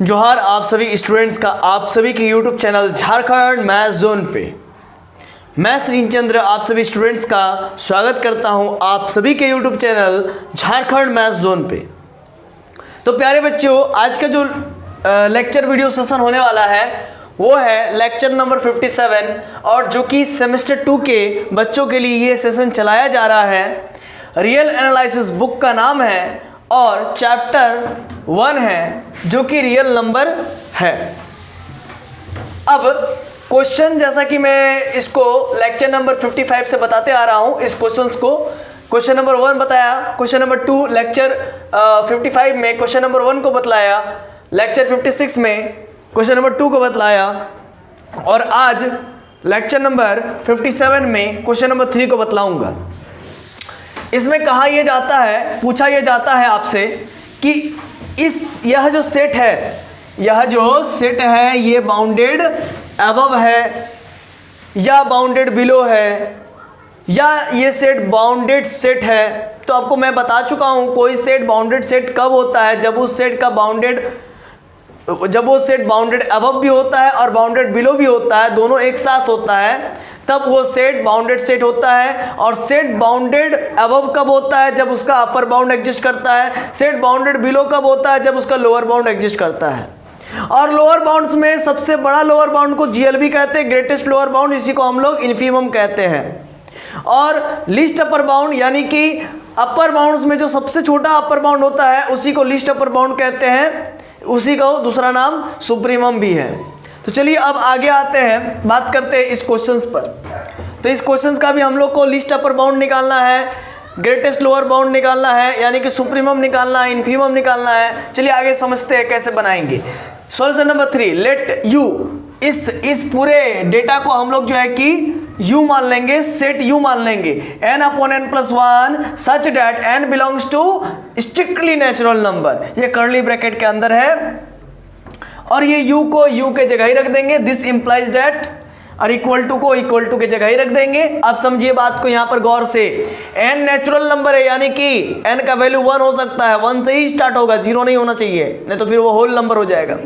जोहार आप सभी स्टूडेंट्स का आप सभी के YouTube channel Jharkhand math zone पे मैं श्रीचंद्र आप सभी स्टूडेंट्स का स्वागत करता हूं आप सभी के YouTube channel Jharkhand math zone पे। तो प्यारे बच्चों, आज का जो लेक्चर वीडियो सेशन होने वाला है वो है लेक्चर नंबर 57 और जो कि सेमेस्टर 2 के बच्चों के लिए ये सेशन चलाया जा रहा है। रियल एनालिसिस बुक का नाम है और चैप्टर 1 है जो कि रियल नंबर है। अब क्वेश्चन जैसा कि मैं इसको लेक्चर नंबर 55 से बताते आ रहा हूं, इस क्वेश्चंस को क्वेश्चन नंबर 1 बताया, क्वेश्चन नंबर 2 लेक्चर 55 में क्वेश्चन नंबर 1 को बतलाया, लेक्चर 56 में क्वेश्चन नंबर 2 को बतलाया और आज लेक्चर नंबर 57 में क्वेश्चन नंबर 3 को बतलाऊंगा। इसमें कहा यह जाता है, पूछा यह जाता है आपसे कि यह जो सेट है ये बाउंडेड अबव है या बाउंडेड बिलो है या ये सेट बाउंडेड सेट है। तो आपको मैं बता चुका हूं कोई सेट बाउंडेड सेट कब होता है, जब वो सेट बाउंडेड अबव भी होता है और बाउंडेड बिलो भी होता है, दोनों एक साथ होता है, तब वो सेट बाउंडेड सेट होता है। और सेट बाउंडेड अबव कब होता है, जब उसका अपर बाउंड एग्जिस्ट करता है। सेट बाउंडेड बिलो कब होता है, जब उसका लोअर बाउंड एग्जिस्ट करता है। और लोअर बाउंड्स में सबसे बड़ा लोअर बाउंड को जीएलबी कहते हैं, ग्रेटेस्ट लोअर बाउंड, इसी को हम लोग इन्फीमम कहते हैं। और लीस्ट अपर बाउंड यानी कि अपर बाउंड्स में जो सबसे छोटा अपर बाउंड होता है उसी को लीस्ट अपर बाउंड कहते हैं, उसी का दूसरा नाम सुप्रीमम भी है। तो चलिए अब आगे आते हैं, बात करते हैं इस क्वेश्चंस पर। तो इस क्वेश्चंस का भी हम लोग को लिस्ट अपर बाउंड निकालना है, ग्रेटेस्ट लोअर बाउंड निकालना है, यानी कि सुप्रीमम निकालना है, इन्फीमम निकालना है। चलिए आगे समझते हैं कैसे बनाएंगे। सॉल्यूशन नंबर 3, लेट यू, इस पूरे डेटा को हम लोग जो है कि u मान लेंगे, सेट u मान लेंगे, n/n+1 such that n belongs to strictly natural number. ये कर्ली ब्रैकेट के अंदर है और ये u को u के जगह ही रख देंगे, दिस इंप्लाइज डेट, और इक्वल टू को इक्वल टू के जगह ही रख देंगे। अब समझिए बात को यहाँ पर गौर से, n नेचुरल नंबर है यानी कि n का वैल्यू 1 हो सकता है, 1 से ही स्टार्ट होगा, 0 नहीं होना चाहिए, नहीं तो फिर वो होल नंबर हो जाएगा।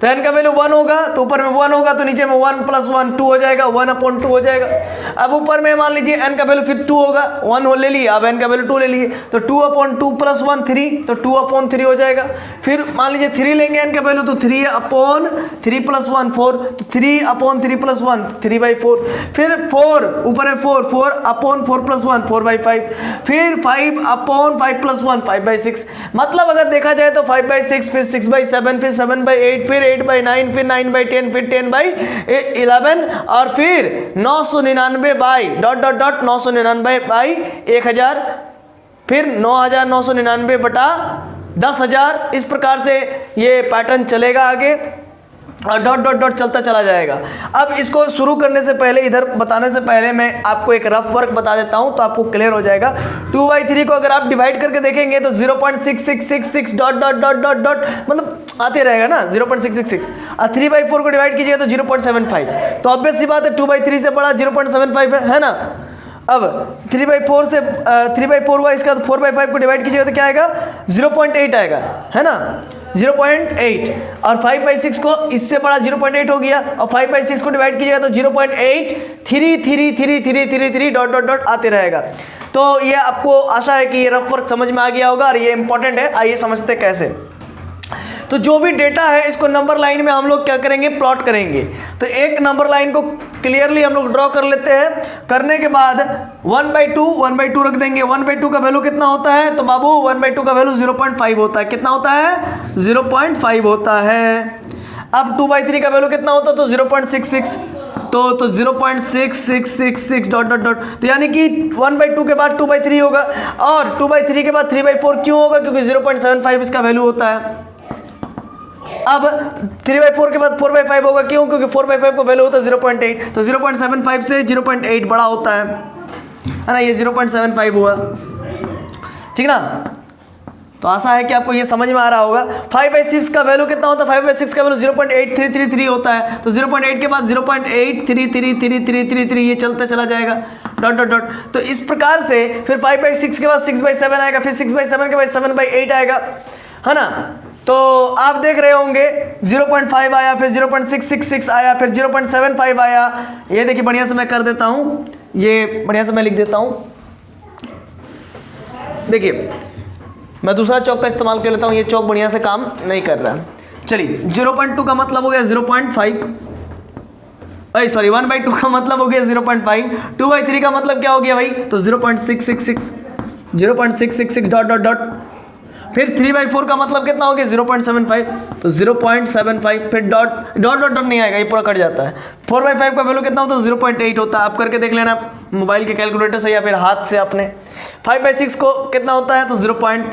तो n का वैल्यू 1 होगा तो ऊपर में 1 होगा तो नीचे में 1+1 2 हो जाएगा, 1/2 हो जाएगा। अब ऊपर में मान लीजिए n का वैल्यू फिर 2 होगा, 1 हो ले लिया, अब n का वैल्यू 2 ले लिए तो 2/2 + 1 3, तो 2/3 हो जाएगा। फिर मान लीजिए 3 लेंगे n का वैल्यू तो 3/3 + 1 4, तो 3/3 + 1 3/4। फिर 4 ऊपर है 4/4 + 1 4/5, फिर 5/5 + 1 5/6। मतलब अगर देखा जाए तो 5/6, फिर 6/7, फिर 7/8, फिर 8/9, फिर 9/10, फिर 10/11 और फिर 999/1000, फिर 9999/10,000। इस प्रकार से ये पैटर्न चलेगा आगे और डॉट डॉट डॉट चलता चला जाएगा। अब इसको शुरू करने से पहले, इधर बताने से पहले मैं आपको एक रफ वर्क बता देता हूं तो आपको क्लियर हो जाएगा। 2/3 को अगर आप डिवाइड करके देखेंगे तो 0.6666 dot dot dot dot dot मतलब आते रहेगा ना 0.666। और 3/4 को डिवाइड कीजिएगा तो 0.75। तो ऑब्वियस सी बात है 2/3 से बड़ा 0.75 है ना। अब 3/4 से 3/4 हुआ, इसका 4/5 को डिवाइड कीजिएगा तो क्या आएगा 0.8 आएगा, है ना 0.8। और 5/6 को इससे बड़ा 0.8 हो गया और 5/6 को डिवाइड कीजिएगा तो 0.8 3 डॉट डॉट डॉट आते रहेगा। तो ये आपको आशा है कि ये रफ वर्क समझ में आ गया होगा और ये इंपॉर्टेंट है। आइए समझते कैसे। तो जो भी डेटा है इसको नंबर लाइन में हम लोग क्या करेंगे, प्लॉट करेंगे। तो एक नंबर लाइन को क्लियरली हम लोग ड्रॉ कर लेते हैं। करने के बाद 1/2 रख देंगे। 1/2 का वैल्यू कितना होता है, तो बाबू 1/2 का वैल्यू 0.5 होता है। कितना होता है 0.5 होता है। अब 2/3 का वैल्यू कितना होता है, तो 0.66, तो 0.6666 डॉट डॉट डॉट। तो यानी कि 1/2 के बाद 2/3 होगा और 2/3 के बाद 3/4 क्यों होगा, क्योंकि 0.75 इसका वैल्यू होता है। अब 3/4 के बाद 4/5 होगा, क्यों, क्योंकि 4/5 को वैल्यू होता है 0.8, तो 0.75 से 0.8 बड़ा होता है ना, ये 0.75 हुआ, ठीक ना। तो आशा है कि आपको ये समझ में आ रहा होगा। 5/6 का वैल्यू कितना होता है, 5/6 का वैल्यू 0.8333 होता है। तो 0.8 के बाद 0.833333 ये चलता चला जाएगा डॉट डॉट डॉट। तो इस प्रकार से फिर 5/6 के बाद 6/7 आएगा, फिर 6/7 के बाद 7/8 आएगा, है ना। तो आप देख रहे होंगे 0.5 आया, फिर 0.666 आया, फिर 0.75 आया। ये देखिए बढ़िया से मैं कर देता हूँ, ये बढ़िया से मैं लिख देता हूँ। देखिए मैं दूसरा चौक का इस्तेमाल कर लेता हूँ, ये चौक बढ़िया से काम नहीं कर रहा है। चलिए 0.2 का मतलब हो गया 0.5, सॉरी 1/2 का मतलब हो गया 0.5, 2/3 का मतलब क्या हो गया भाई, तो 0.666, 0.666 डॉट डॉट डॉट, फिर 3/4 का मतलब कितना हो गया 0.75, तो 0.75, फिर डॉट डॉट डॉट नहीं आएगा, ये पूरा कट जाता है। 4/5 का वैल्यू कितना होता है, 0.8 होता है। आप करके देख लेना मोबाइल के कैलकुलेटर से या फिर हाथ से अपने। 5/6 को कितना होता है, तो 0.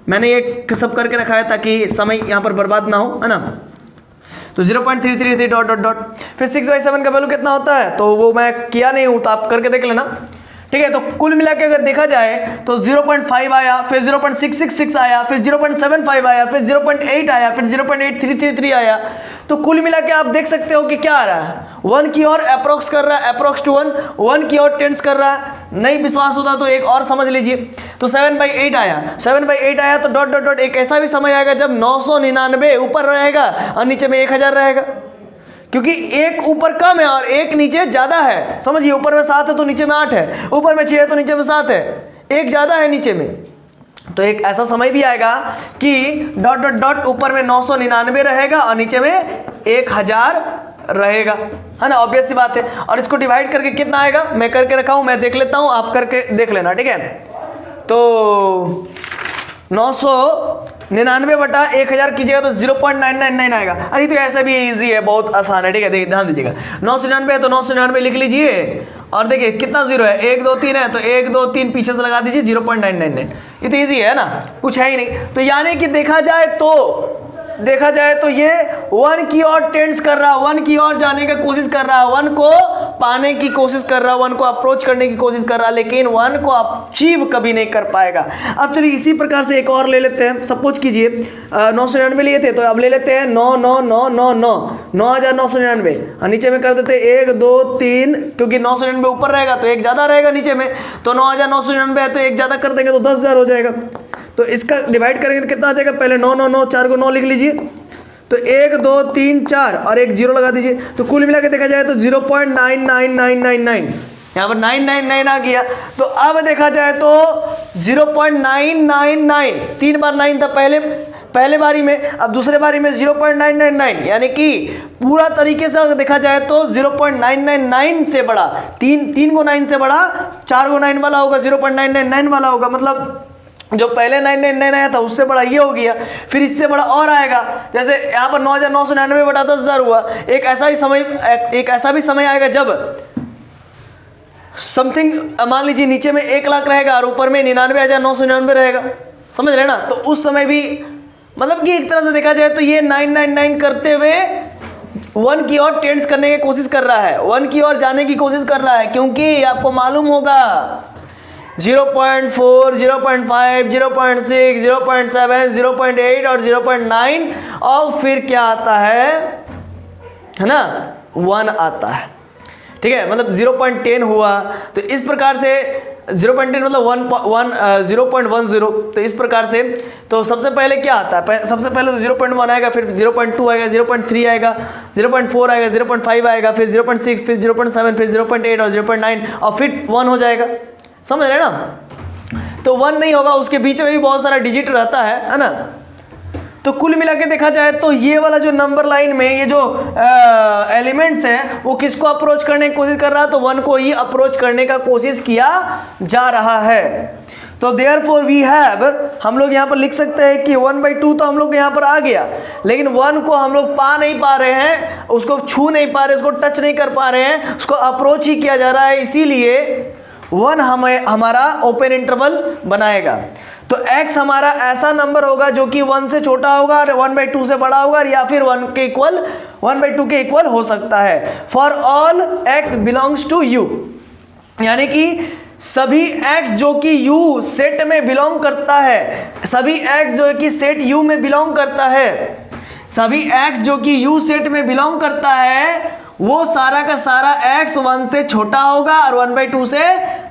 मैंने ये सब करके रखा है ताकि समय यहाँ पर बर्बाद ना हो, है ना। तो 0.333 डॉट डॉट डॉट, फिर 6/7 का वैल्यू कितना होता है, तो वो मैं किया नहीं हूँ, तो आप करके देख लेना, ठीक है। तो कुल मिला के अगर देखा जाए तो 0.5 आया, फिर 0.666 आया, फिर 0.75 आया, फिर 0.8 आया, फिर 0.8333 आया। तो कुल मिला के आप देख सकते हो कि क्या आ रहा है, 1 की ओर अप्रोक्स कर रहा है, अप्रोक्स टू 1 की ओर टेंड्स कर रहा है। नहीं विश्वास होता तो एक और समझ लीजिए, तो 7/8 आया, 7/8 आया तो डॉट डॉट डॉट, एक ऐसा भी समय आएगा जब 999 ऊपर रहेगा और नीचे में 1000 रहेगा, क्योंकि एक ऊपर कम है और एक नीचे ज्यादा है। समझिए, ऊपर में 7 है तो नीचे में 8 है, ऊपर में 6 है तो नीचे में 7 है, एक ज्यादा है नीचे में। तो एक ऐसा समय भी आएगा कि डॉट डॉट डॉट ऊपर में 999 रहेगा और नीचे में 1000 रहेगा, है ना। ऑब्वियस सी बात है। और इसको डिवाइड करके कितना आएगा, मैं करके रखा हूं, मैं देख लेता हूं, आप करके देख लेना, ठीक है। तो 999 बटा 1000 कीजिएगा तो 0.999 आएगा। अरे तो ऐसा भी इजी है, बहुत आसान है, ठीक है। देखिए ध्यान दीजिएगा, 999 है तो 999 लिख लीजिए, और देखिए कितना जीरो है, 1 2 3 है, तो 1 2 3 पीछे से लगा दीजिए 0.999। ये तो इजी है ना, कुछ है ही नहीं। तो यानी कि देखा जाए तो ये 1 की ओर टेंड्स कर रहा है, 1 की ओर जाने की कोशिश कर रहा है, 1 को पाने की कोशिश कर रहा है, 1 को अप्रोच करने की कोशिश कर रहा है, लेकिन 1 को अचीव कभी नहीं कर पाएगा। अब चलिए इसी प्रकार से एक और ले लेते हैं। सपोज कीजिए 999 लिए थे, तो अब ले लेते हैं 9999 और नीचे में कर देते हैं 1 2 3, क्योंकि 999 ऊपर रहेगा तो एक ज़्यादा रहेगा नीचे में, तो 9999 है तो एक ज़्यादा कर देंगे तो 10,000 हो जाएगा। तो इसका डिवाइड करेंगे तो कितना आ जाएगा, पहले 9 9 9 4 को 9 लिख लीजिए, तो 1 2 3 4 और एक 0 लगा दीजिए। तो कुल मिला के देखा जाए तो 0.99999, यहाँ पर 999 आ गया। तो अब देखा जाए तो 0.999, 3 बार 9 था पहले बारी में, अब दूसरे बारी में 0.999, यानी कि पूरा तरीके से अगर देखा जाए तो 0.999 से बड़ा, 3 को 9 से बड़ा, 4 को 9 वाला होगा, 0.999 वाला होगा, मतलब जो पहले 999 आया था उससे बड़ा ये हो गया, फिर इससे बड़ा और आएगा। जैसे यहाँ पर 9999 बटा 10,000 हुआ। एक ऐसा भी समय आएगा जब समथिंग, मान लीजिए नीचे में 1 लाख रहेगा और ऊपर में 99,999 रहेगा, समझ रहे ना। तो उस समय भी मतलब कि एक तरह से देखा जाए तो ये 999 करते हुए 1 की ओर टेंड्स करने की कोशिश कर रहा है, 1 की ओर जाने की कोशिश कर रहा है, क्योंकि आपको मालूम होगा 0.4 0.5 0.6 0.7 0.8 और 0.9 और फिर क्या आता है ना, 1 आता है, ठीक है। मतलब 0.10 हुआ, तो इस प्रकार से 0.10 मतलब 0.10, तो इस प्रकार से। तो सबसे पहले क्या आता है, सबसे पहले तो 0.1 आएगा, फिर 0.2 आएगा, 0.3 आएगा, 0.4 आएगा, 0.5 आएगा, फिर 0.6, फिर 0.7, फिर 0.8 और 0.9 और फिर 1 हो जाएगा, समझ रहे ना। तो 1 नहीं होगा, उसके बीच में भी बहुत सारा डिजिट रहता है ना। तो कुल मिला के देखा जाए तो ये वाला जो नंबर लाइन में ये जो एलिमेंट्स हैं वो किसको अप्रोच करने की कोशिश कर रहा है, तो 1 को ही अप्रोच करने का कोशिश किया जा रहा है। तो देयरफॉर वी हैव, हम लोग यहाँ पर लिख सकते हैं कि 1/2 तो हम लोग यहाँ पर आ गया, लेकिन 1 को हम लोग पा नहीं पा रहे हैं, उसको छू नहीं पा रहे, उसको टच नहीं कर पा रहे हैं, उसको अप्रोच ही किया जा रहा है, इसीलिए 1 हमारा ओपन इंटरवल बनाएगा। तो x हमारा ऐसा नंबर होगा जो कि 1 से छोटा होगा और 1/2 से बड़ा होगा, या फिर 1/2 के इक्वल हो सकता है। For all x belongs to u, यानी कि सभी x जो कि u सेट में बिलोंग करता है, सभी x जो कि सेट u में बिलोंग करता है, सभी x जो कि u सेट में बिलोंग करता है, वो सारा का सारा x 1 से छोटा होगा और 1/2 से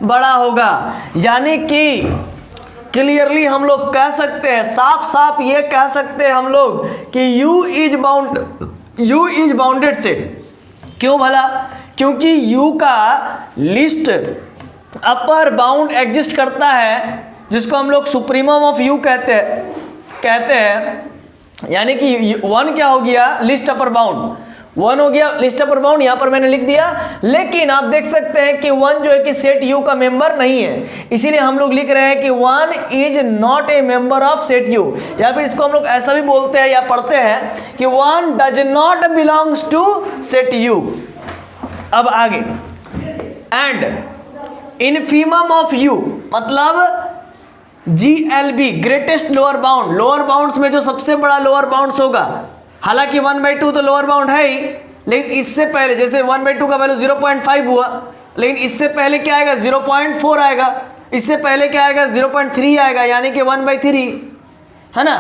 बड़ा होगा। यानी कि क्लियरली हम लोग कह सकते हैं, साफ साफ ये कह सकते हैं हम लोग कि U इज बाउंडेड सेट। क्यों भला? क्योंकि U का लिस्ट अपर बाउंड एग्जिस्ट करता है, जिसको हम लोग सुप्रीमम ऑफ U कहते हैं। यानी कि 1 क्या हो गया? लिस्ट अपर बाउंड 1 हो गया, लिस्ट अपर बाउंड यहां पर मैंने लिख दिया। लेकिन आप देख सकते हैं कि 1 जो है कि सेट U का मेंबर नहीं है, इसीलिए हम लोग लिख रहे हैं कि 1 is not a member of set U। या फिर इसको हम लोग ऐसा भी बोलते हैं या पढ़ते हैं कि 1 does not belongs to set U। अब आगे, एंड इनफीमम ऑफ U मतलब GLB greatest lower bound, lower bounds में जो सबसे बड़ा लोअर बाउंड्स होगा। हालांकि 1/2 तो लोअर बाउंड है ही, लेकिन इससे पहले जैसे 1/2 का वैल्यू 0.5 हुआ, लेकिन इससे पहले क्या आएगा? 0.4 आएगा, इससे पहले क्या आएगा? 0.3 आएगा, यानी कि 1/3 है ना।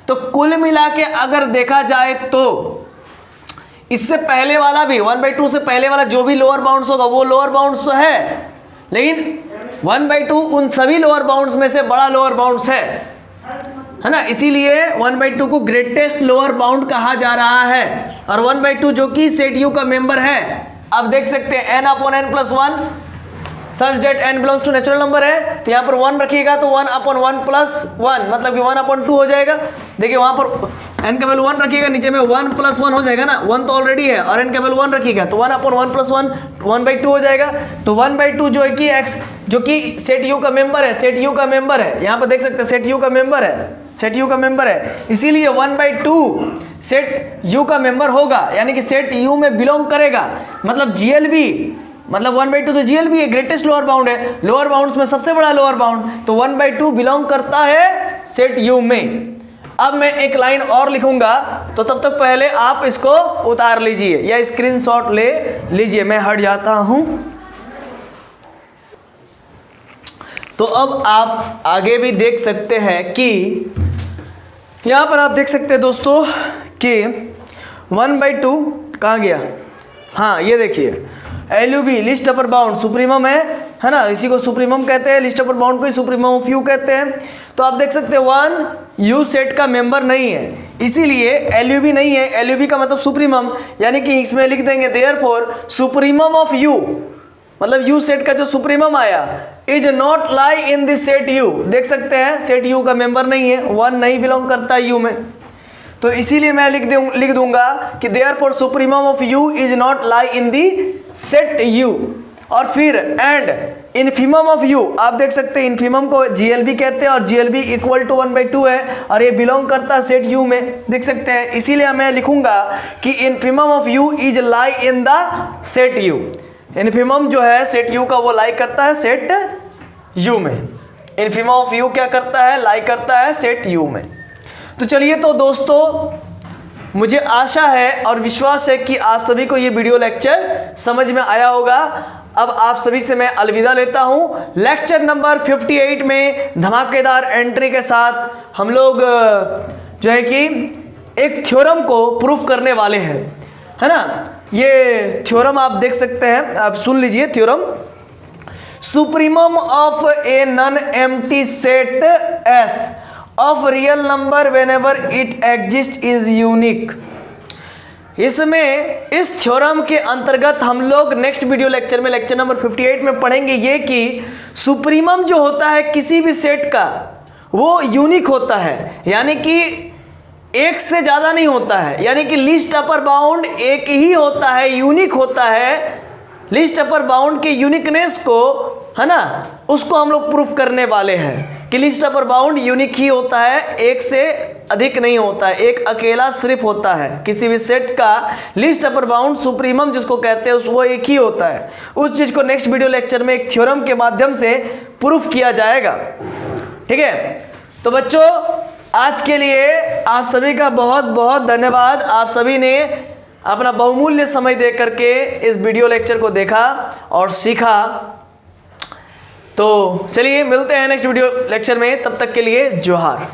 तो कुल मिला के अगर देखा जाए तो इससे पहले वाला भी 1/2 से पहले वाला जो भी लोअर बाउंड्स होगा वो लोअर बाउंड्स तो है, लेकिन 1/2 उन सभी लोअर बाउंड्स में से बड़ा लोअर बाउंड्स है ना। इसीलिए 1/2 को ग्रेटेस्ट लोअर बाउंड कहा जा रहा है, और 1/2 जो कि सेट U का मेंबर है। अब देख सकते हैं n/n+1 such that n belongs to natural number है, तो यहाँ पर 1 रखिएगा तो 1/1+1 मतलब कि 1/2 हो जाएगा। देखिए वहाँ पर n का वैल्यू 1 रखिएगा, नीचे में 1+1 हो जाएगा ना, 1 तो ऑलरेडी है, और n का वैल्यू 1 रखिएगा तो 1/1+1 1/2 हो जाएगा। तो 1/2 जो है कि x जो कि सेट U का मेंबर है, सेट U का मेंबर है, यहाँ पर देख सकते हैं सेट U का मेंबर है, सेट U का मेंबर है, इसीलिए 1/2 सेट U का मेंबर होगा, यानी कि सेट U में बिलोंग करेगा। मतलब GLB मतलब 1/2 तो GLB है, ग्रेटेस्ट लोअर बाउंड है, लोअर बाउंड्स में सबसे बड़ा लोअर बाउंड, तो 1/2 बिलोंग करता है सेट U में। अब मैं एक लाइन और लिखूंगा, तो तब तक पहले आप इसको उतार लीजिए या स्क्रीनशॉट ले लीजिए। मैं हट जाता हूं। तो अब आप आगे भी देख सकते हैं कि यहां पर आप देख सकते हैं दोस्तों कि 1/2 कहाँ गया? हाँ ये देखिए LUB list upper bound supremum है ना, इसी को सुप्रीमम कहते हैं, लिस्ट अपर बाउंड को ही सुप्रीमम ऑफ U कहते हैं। तो आप देख सकते हैं 1 U सेट का मेंबर नहीं है, इसीलिए LUB नहीं है, LUB का मतलब सुप्रीमम, यानी कि इसमें लिख देंगे देयरफॉर सुप्रीमम ऑफ U मतलब U सेट का जो सुप्रीमम आया is not lie in this set U। देख सकते हैं सेट U का मेंबर नहीं है, 1 नहीं बिलोंग करता U में, तो इसीलिए मैं लिख दूंगा कि therefore supremum of U is not lie in the set U। और फिर एंड इनफीमम ऑफ U, आप देख सकते हैं इनफीमम को GLB कहते हैं, और GLB इक्वल टू 1/2 है, और ये बिलोंग करता है सेट U में, देख सकते हैं। इसीलिए मैं लिखूंगा कि infimum of U is lie in the set U। Infimum जो है सेट U का वो लाई करता है सेट U में, इनफीमम ऑफ U क्या करता है? लाई करता है सेट U में। तो चलिए, तो दोस्तों मुझे आशा है और विश्वास है कि आप सभी को ये वीडियो लेक्चर समझ में आया होगा। अब आप सभी से मैं अलविदा लेता हूँ। लेक्चर नंबर 58 में धमाकेदार एंट्री के साथ हम लोग जो है कि एक थ्योरम को प्रूफ करने वाले हैं, है ना। ये थ्योरम आप देख सकते हैं, आप सुन लीजिए theorem. Supremum of a non empty set S of real number whenever it exists is unique। इसमें इस थ्योरम के अंतर्गत हम लोग नेक्स्ट वीडियो लेक्चर में लेक्चर नंबर 58 में पढ़ेंगे ये कि सुप्रीमम जो होता है किसी भी सेट का वो यूनिक होता है, यानी कि एक से ज़्यादा नहीं होता है, यानी कि लिस्ट अपर बाउंड एक ही होता है, यूनिक होता है। लिस्ट अपर बाउंड के यूनिकनेस को, है ना, उसको हम लोग प्रूफ करने वाले हैं कि लिस्ट अपर बाउंड यूनिक ही होता है, एक से अधिक नहीं होता है, एक अकेला सिर्फ होता है। किसी भी सेट का लिस्ट अपर बाउंड सुप्रीमम जिसको कहते हैं वो एक ही होता है। उस चीज़ को नेक्स्ट वीडियो लेक्चर में एक थ्योरम के माध्यम से प्रूफ किया जाएगा, ठीक है। तो बच्चों आज के लिए आप सभी का बहुत बहुत धन्यवाद। आप सभी ने अपना बहुमूल्य समय दे करके इस वीडियो लेक्चर को देखा और सीखा। तो चलिए मिलते हैं नेक्स्ट वीडियो लेक्चर में, तब तक के लिए जोहार।